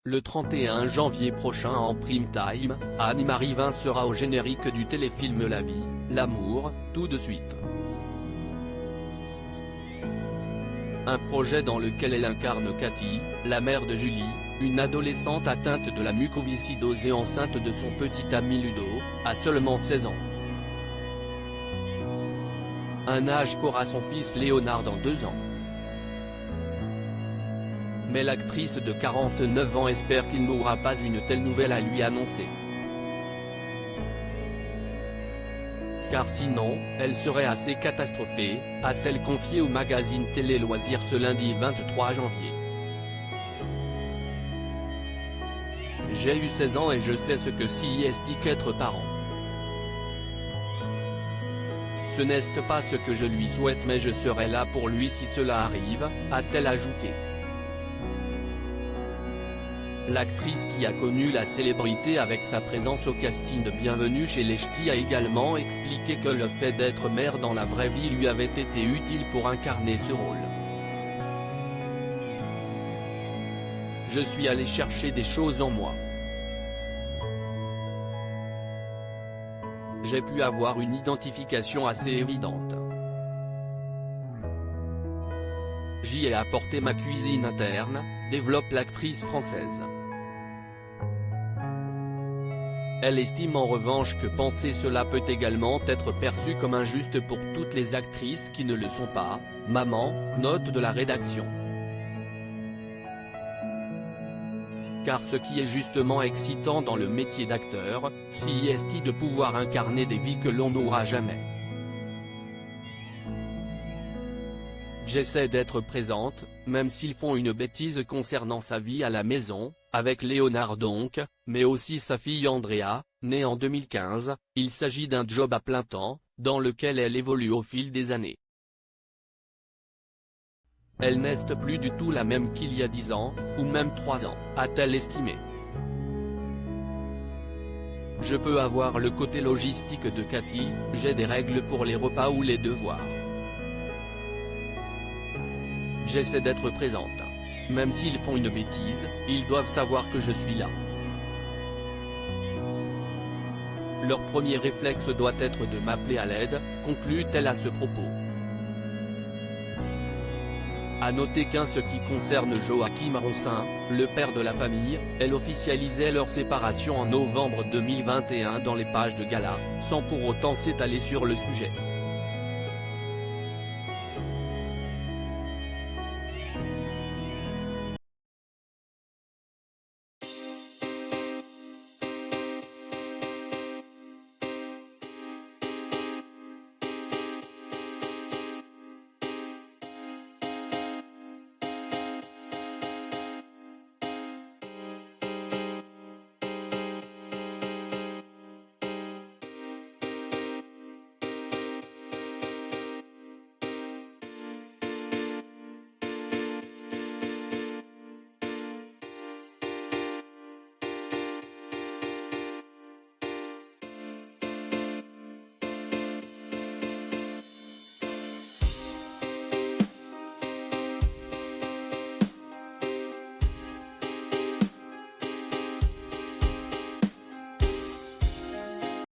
Le 31 janvier prochain en prime time, Anne-Marie Vin sera au générique du téléfilm La vie, l'amour, tout de suite. Un projet dans lequel elle incarne Cathy, la mère de Julie, une adolescente atteinte de la mucoviscidose et enceinte de son petit ami Ludo, à seulement 16 ans. Un âge qu'aura son fils Léonard dans 2 ans. Mais l'actrice de 49 ans espère qu'il n'aura pas une telle nouvelle à lui annoncer. Car sinon, elle serait assez catastrophée, a-t-elle confié au magazine Télé Loisirs ce lundi 23 janvier. J'ai eu 16 ans et je sais ce que c'est qu'être parent. Ce n'est pas ce que je lui souhaite mais je serai là pour lui si cela arrive, a-t-elle ajouté. L'actrice qui a connu la célébrité avec sa présence au casting de Bienvenue chez les Ch'tis a également expliqué que le fait d'être mère dans la vraie vie lui avait été utile pour incarner ce rôle. Je suis allée chercher des choses en moi. J'ai pu avoir une identification assez évidente. J'y ai apporté ma cuisine interne, développe l'actrice française. Elle estime en revanche que penser cela peut également être perçu comme injuste pour toutes les actrices qui ne le sont pas, maman, note de la rédaction. Car ce qui est justement excitant dans le métier d'acteur, c'est de pouvoir incarner des vies que l'on n'aura jamais. J'essaie d'être présente, même s'ils font une bêtise concernant sa vie à la maison, avec Léonard donc, mais aussi sa fille Andrea, née en 2015, il s'agit d'un job à plein temps, dans lequel elle évolue au fil des années. Elle n'est plus du tout la même qu'il y a 10 ans, ou même 3 ans, a-t-elle estimé. Je peux avoir le côté logistique de Cathy, j'ai des règles pour les repas ou les devoirs. J'essaie d'être présente. Même s'ils font une bêtise, ils doivent savoir que je suis là. Leur premier réflexe doit être de m'appeler à l'aide, conclut-elle à ce propos. À noter qu'en ce qui concerne Joachim Ronsin, le père de la famille, elle officialisait leur séparation en novembre 2021 dans les pages de gala, sans pour autant s'étaler sur le sujet.